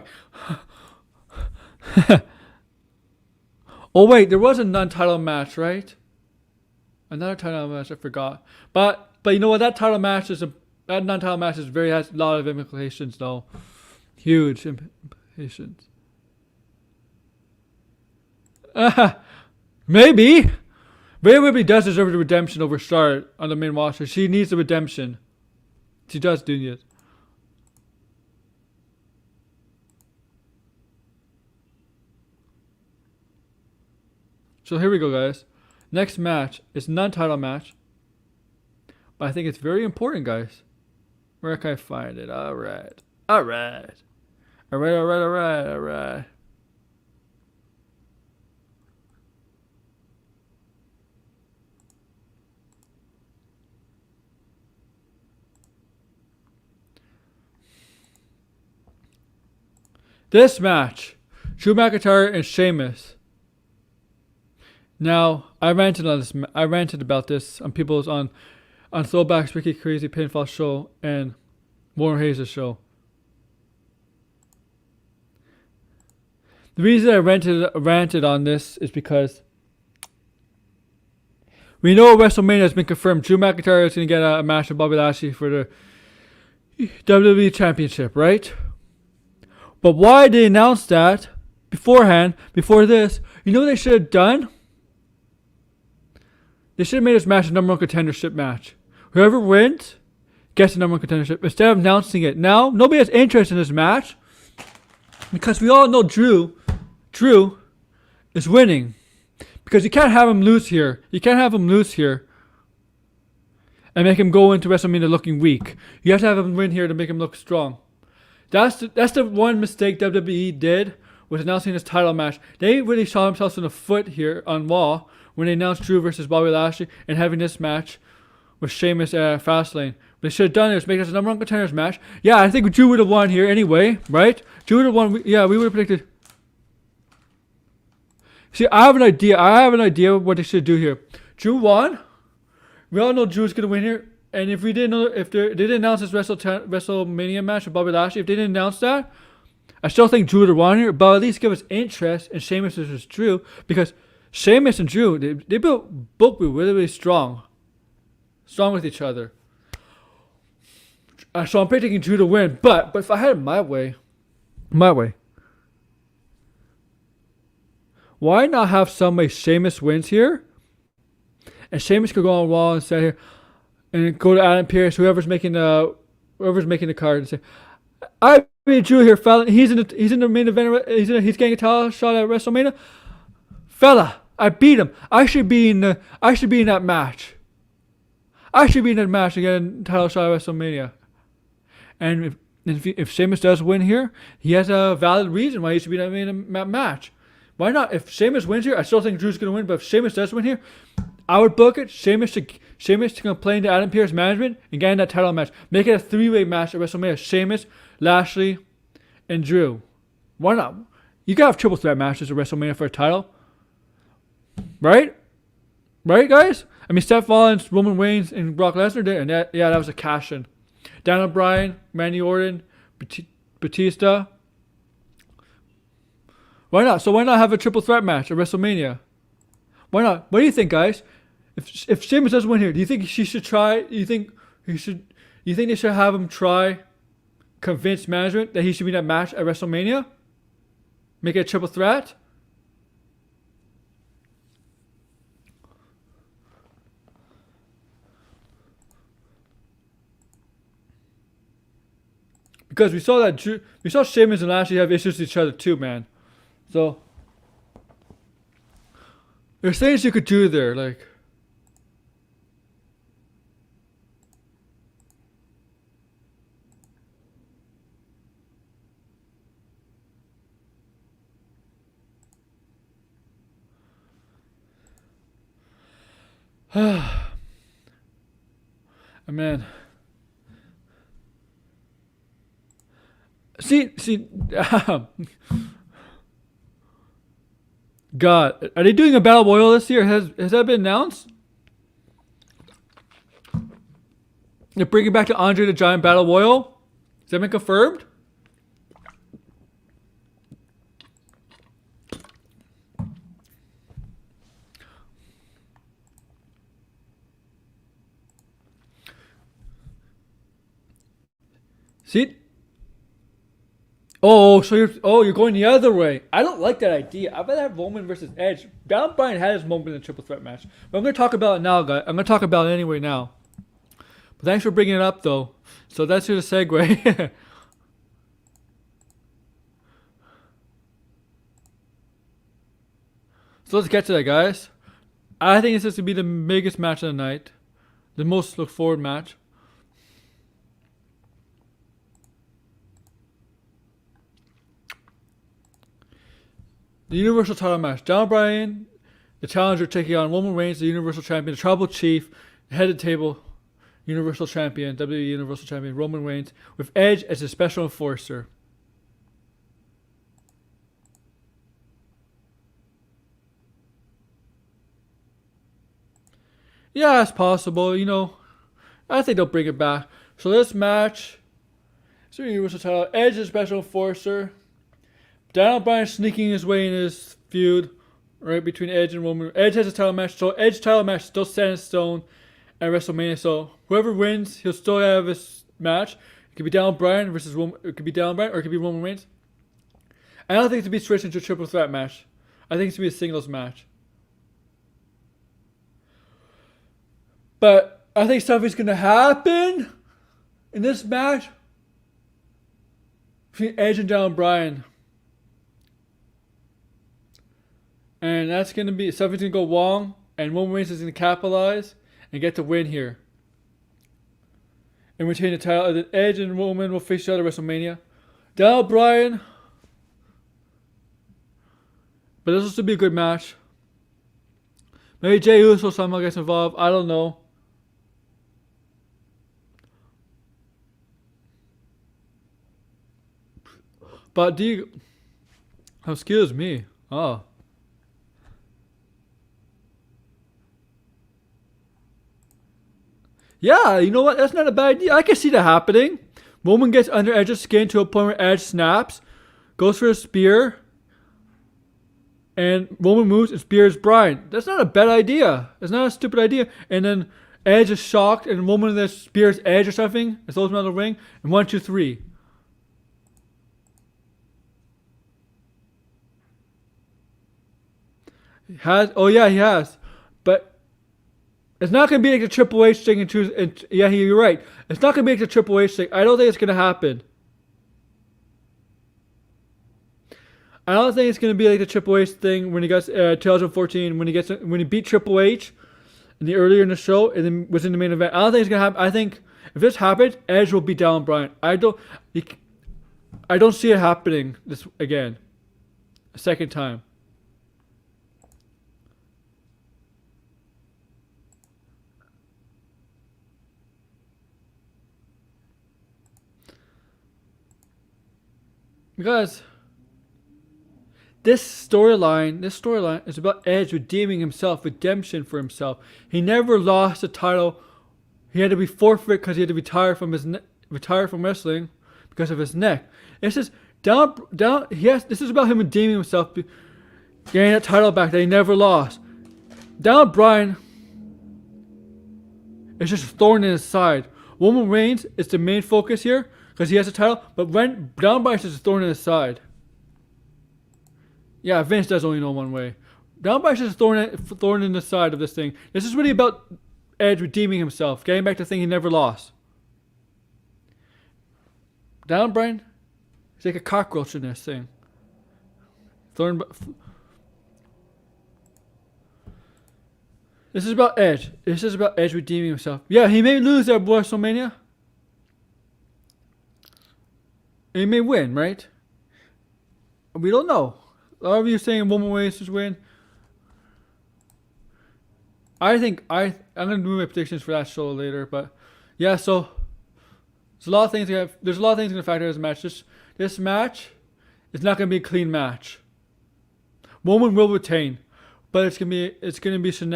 Oh wait, there was a non-title match, right? Another title match, I forgot. But you know what? That non-title match has a lot of implications, though. Huge implications. Maybe. Rhea Ripley does deserve the redemption over Charlotte on the main roster. She needs the redemption. She does do it. So here we go, guys. Next match is non-title match. But I think it's very important, guys. Where can I find it? Alright. This match, Drew McIntyre and Sheamus. Now, I ranted about this on people's on Throwback's Ricky Crazy Pinfall Show and Warren Hayes' show. The reason I ranted on this is because we know WrestleMania has been confirmed. Drew McIntyre is going to get a match with Bobby Lashley for the WWE Championship, right? But why did they announce that beforehand, before this? You know what they should have done? They should have made this match a number one contendership match. Whoever wins gets the number one contendership instead of announcing it. Now, nobody has interest in this match because we all know Drew is winning. Because you can't have him lose here. And make him go into WrestleMania looking weak. You have to have him win here to make him look strong. That's the one mistake WWE did with announcing this title match. They really shot themselves in the foot here on Raw when they announced Drew versus Bobby Lashley and having this match with Sheamus at Fastlane. What they should have done is make this a number one contenders match. Yeah, I think Drew would have won here anyway, right? Drew would have won. Yeah, we would have predicted. See, I have an idea what they should do here. Drew won. We all know Drew's gonna win here. And if we didn't know, if they didn't announce this WrestleMania match with Bobby Lashley, if they didn't announce that, I still think Drew would have won here. But at least give us interest in Sheamus versus Drew, because Sheamus and Drew, they both be really, really strong with each other. So I'm predicting Drew to win. But if I had it my way, why not have somebody Sheamus wins here, and Sheamus could go on Raw and say here. And go to Adam Pearce, whoever's making the card, and say, "I beat Drew here, fella. He's in the main event. He's getting a title shot at WrestleMania, fella. I beat him. I should be in the. I should be in that match. I should be in that match to get a title shot at WrestleMania. And if Sheamus does win here, he has a valid reason why he should be in that match. Why not? If Sheamus wins here, I still think Drew's going to win. But if Sheamus does win here, I would book it. Sheamus to complain to Adam Pearce management and get in that title match. Make it a 3-way match at WrestleMania. Sheamus, Lashley, and Drew. Why not? You gotta have triple threat matches at WrestleMania for a title. Right? Right, guys? I mean, Seth Rollins, Roman Reigns, and Brock Lesnar did, and that was a cash-in. Daniel Bryan, Randy Orton, Batista. Why not? So why not have a triple threat match at WrestleMania? Why not? What do you think, guys? If Sheamus doesn't win here, do you think she should try? Do you think they should have him try convince management that he should be in that match at WrestleMania? Make it a triple threat? Because we saw Sheamus and Lashley have issues with each other too, man. So there's things you could do there, like. Man. See, God, are they doing a battle royal this year? Has that been announced? They're bringing back the Andre the Giant battle royal. Has that been confirmed? See? So you're going the other way. I don't like that idea. I'd rather have Roman versus Edge. Daniel Bryan had his moment in the triple threat match, but I'm going to talk about it now, guys. I'm going to talk about it anyway now. But thanks for bringing it up, though. So that's your segue. So let's get to that, guys. I think this is to be the biggest match of the night, the most look forward match. The Universal title match. Daniel Bryan, the challenger, taking on Roman Reigns, the Universal Champion, the Tribal Chief, the head of the table, Universal Champion, WWE Universal Champion, Roman Reigns, with Edge as a special enforcer. Yeah, it's possible. I think they'll bring it back. So this match, it's the Universal title. Edge is a special enforcer. Daniel Bryan sneaking his way in his feud, right, between Edge and Roman. Edge has a title match, so Edge's title match is still set in stone at WrestleMania. So whoever wins, he'll still have his match. It could be Daniel Bryan versus Roman. It could be Daniel Bryan, or it could be Roman Reigns. I don't think it's to be switched into a triple threat match. I think it's to be a singles match. But I think something's gonna happen in this match between Edge and Daniel Bryan. And that's going to be, something's going to go wrong, and Roman Reigns is going to capitalize and get the win here. And retain the title. The Edge and Roman will face each other at WrestleMania. Daniel Bryan. But this will still be a good match. Maybe Jey Uso somehow gets involved. I don't know. But excuse me. Oh. Yeah, you know what? That's not a bad idea. I can see that happening. Roman gets under Edge's skin to a point where Edge snaps, goes for a spear, and Roman moves and spears Bryan. That's not a bad idea. It's not a stupid idea. And then Edge is shocked, and Roman then spears Edge or something, and throws him out of the ring. And 1, 2, 3. He has. But it's not going to be like the Triple H thing yeah, you're right. It's not going to be like the Triple H thing. I don't think it's going to happen. I don't think it's gonna be like the Triple H thing when he got 2014 when he beat Triple H earlier in the show and then was in the main event. I don't think it's gonna happen. I think if this happens, Edge will beat Daniel Bryan. I don't see it happening this again, a second time. Because this storyline is about Edge redeeming himself, redemption for himself. He never lost the title. He had to be forfeit because he had to retire from wrestling because of his neck. This is This is about him redeeming himself, getting that title back that he never lost. Daniel Bryan is just a thorn in his side. Roman Reigns is the main focus here because he has a title, but Daniel Bryan is just a thorn in his side. Yeah, Vince does only know one way. Daniel Bryan is just a thorn in the side of this thing. This is really about Edge redeeming himself, getting back to the thing he never lost. Daniel Bryan is like a cockroach in this thing. This is about Edge. This is about Edge redeeming himself. Yeah, he may lose at WrestleMania. He may win, right? We don't know. A lot of you saying Roman Reigns should win. I think I'm gonna do my predictions for that show later, but yeah. So there's a lot of things. There's a lot of things gonna factor in this match. This match is not gonna be a clean match. Roman will retain, but it's gonna be there's gonna be to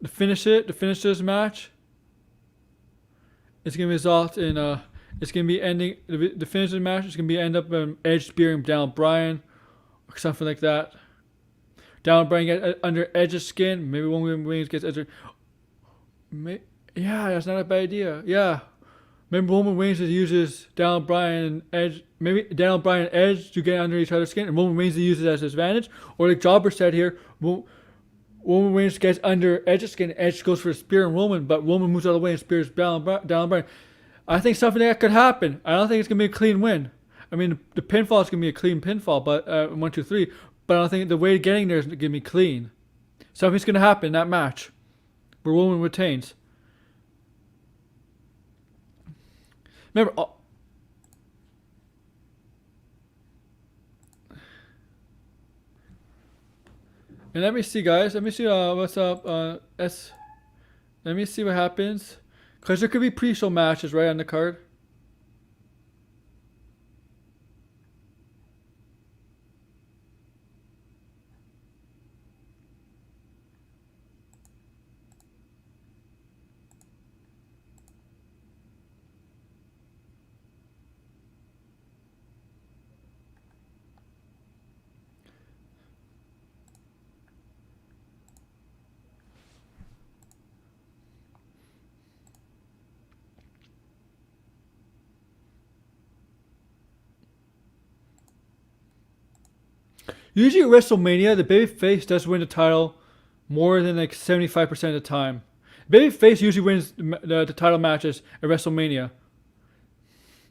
finish this match. It's gonna result in it's gonna be ending the finish of the match. It's gonna be end up Edge spearing Daniel Bryan or something like that. Daniel Bryan gets under Edge's skin. Maybe Roman Reigns gets Edge. Yeah, that's not a bad idea. Yeah. Maybe Roman Reigns uses Daniel Bryan and Edge. Maybe Daniel Bryan and Edge to get under each other's skin, and Roman Reigns uses it as his advantage. Or like Jobber said here, Roman Reigns gets under Edge's skin. Edge goes for a spear and Roman, but Roman moves out of the way and spears Daniel Bryan. I think something like that could happen. I don't think it's gonna be a clean win. I mean, the pinfall is gonna be a clean pinfall, but 1, 2, 3. But I don't think the way of getting there is gonna be clean. Something's gonna happen in that match where Roman retains. Remember, and let me see, guys. Let me see what's up. Let me see what happens, because there could be pre-show matches right on the card. Usually at WrestleMania, the babyface does win the title more than like 75% of the time. Babyface usually wins the title matches at WrestleMania.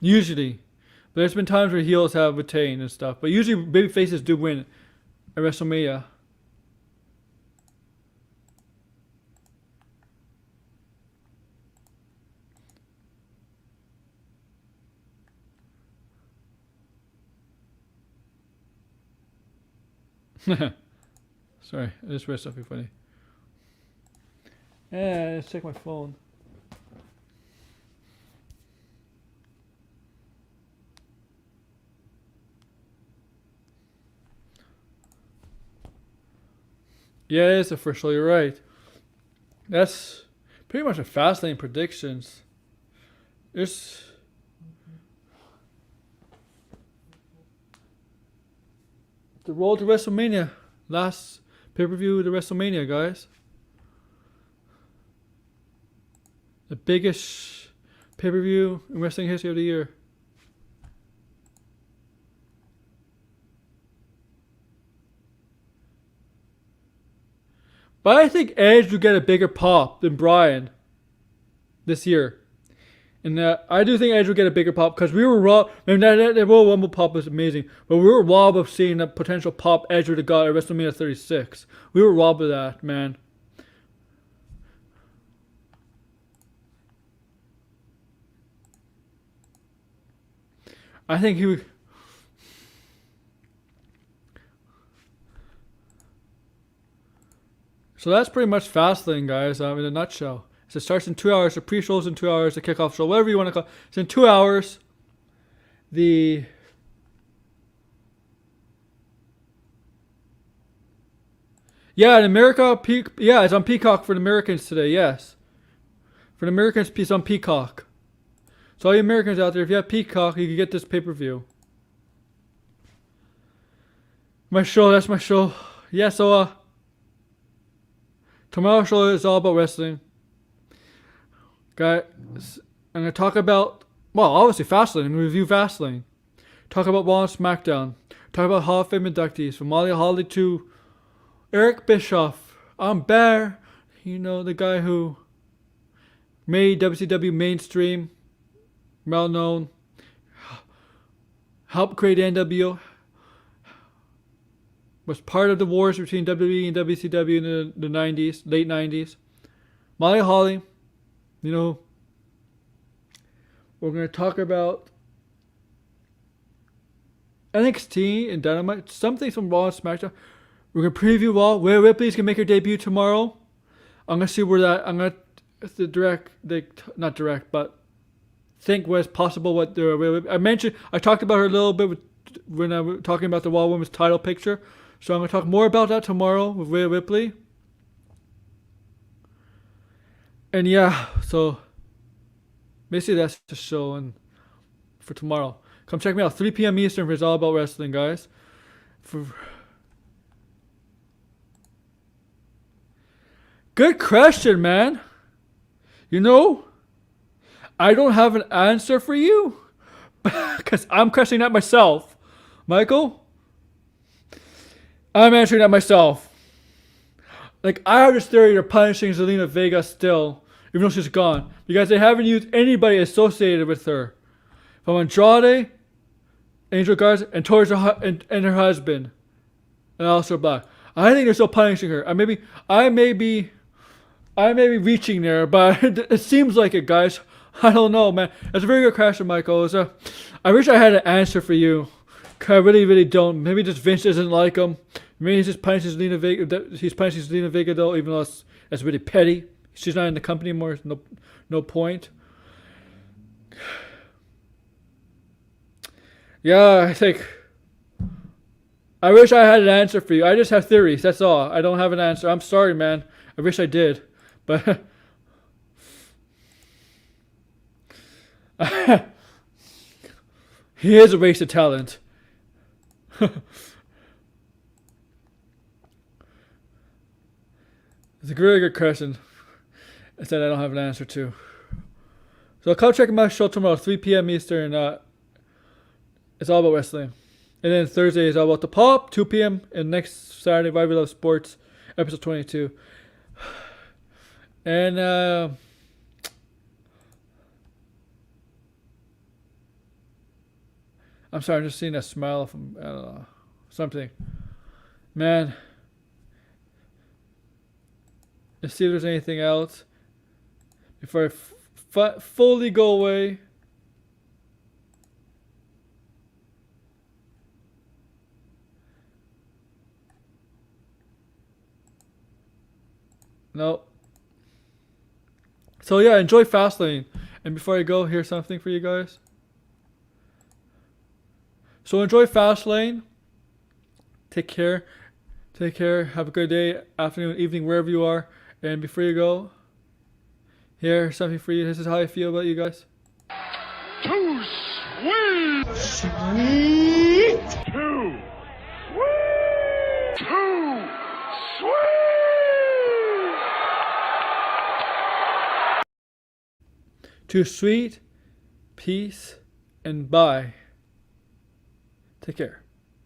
Usually. But there's been times where heels have retained and stuff. But usually babyfaces do win at WrestleMania. Sorry, I just read something funny. Yeah, let's check my phone. Yeah, it's official, you're right. That's pretty much a Fastlane predictions. There's the road to WrestleMania. Last pay-per-view to WrestleMania, guys. The biggest pay-per-view in wrestling history of the year. But I think Edge will get a bigger pop than Bryan this year. And I do think Edge will get a bigger pop because we were robbed. I mean, that Royal Rumble pop was amazing, but we were robbed of seeing a potential pop Edge would have got at WrestleMania 36. We were robbed of that, man. I think he would. So that's pretty much Fastlane, guys, in a nutshell. So it starts in 2 hours. The pre-show's in 2 hours. The kickoff show, whatever you want to call it. It's in 2 hours. Yeah, in America, it's on Peacock for the Americans today, yes. For the Americans, it's on Peacock. So all you Americans out there, if you have Peacock, you can get this pay-per-view. That's my show. Yeah, so, tomorrow's show is all about wrestling. Guys, I'm going to talk about, well, obviously Fastlane. I'm going to review Fastlane. Talk about Raw and SmackDown. Talk about Hall of Fame inductees. From Molly Holly to Eric Bischoff. I'm Bear. You know, the guy who made WCW mainstream. Well known. Helped create NWO. Was part of the wars between WWE and WCW in the 90s, late 90s. Molly Holly. You know, we're going to talk about NXT and Dynamite. Some things from Raw and SmackDown. We're going to preview Raw. Rhea Ripley's going to make her debut tomorrow. I'm going to see where that, I'm going to not direct, but think what's possible what I talked about her a little bit when I was talking about the Raw Women's title picture. So I'm going to talk more about that tomorrow with Rhea Ripley. And yeah, so basically that's the show and for tomorrow. Come check me out, 3 p.m. Eastern, for It's All About Wrestling, guys. Good question, man. You know, I don't have an answer for you because I'm questioning that myself. Michael, I'm answering that myself. Like, I have this theory they're punishing Zelina Vega still, even though she's gone, because they haven't used anybody associated with her. From Andrade, Angel Garza, and towards and her husband, and Aleister Black. I think they're still punishing her. I may be reaching there, but it seems like it, guys. I don't know, man. It's a very good question, Michael. I wish I had an answer for you. I really, really don't. Maybe just Vince doesn't like him. Maybe he just punishes Zelina Vega. He's punishing Zelina Vega though, even though that's really petty. She's not in the company anymore. No point. Yeah, I wish I had an answer for you. I just have theories. That's all. I don't have an answer. I'm sorry, man. I wish I did, but he is a waste of talent. It's a really good question. I said I don't have an answer to. So come check my show tomorrow, 3 p.m. Eastern. It's all about wrestling. And then Thursday is all about the pop, 2 p.m. And next Saturday, Why We Love Sports, episode 22. And I'm sorry, I'm just seeing that smile from, I don't know, something. Man. Let's see if there's anything else before I fully go away. No. So yeah, enjoy Fastlane. And before I go, here's something for you guys. So enjoy Fastlane. Take care. Take care. Have a good day, afternoon, evening, wherever you are. And before you go, here's something for you. This is how I feel about you guys. Too sweet! Sweet! Too sweet! Too sweet! Too sweet, peace, and bye. Take care.